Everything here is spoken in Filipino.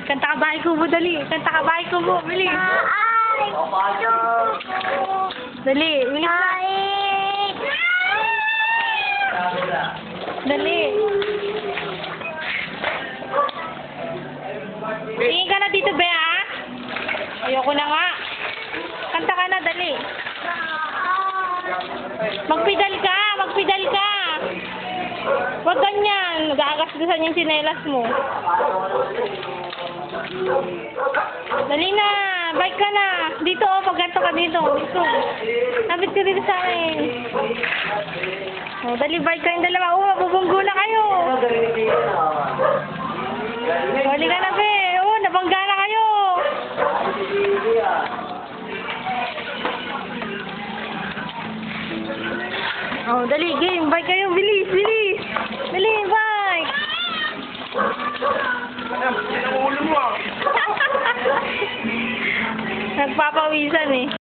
Kanta ka bahay kubo, dali. Kanta ka bahay kubo, bilis. Dali, bilis na. Dali. Tingin ka na dito, Bea. Ayoko na nga. Kanta ka na, dali. Magpidal ka, magpidal ka. Huwag ganyan. Nag-aagasgasan yung sinelas mo. Dali na. Bike ka na. Dito, oh. Pagganto ka dito. Dito. Nabit ka dito sa akin. Oh, dali, bike ka yung dalawa. Oh, mabubunggo na kayo. Huli ka na, Be. Oh, nabangga na kayo. Oh, dali, game. Bike kayo. Bilis, bilis. Dali, bike. Nagpapawisan eh.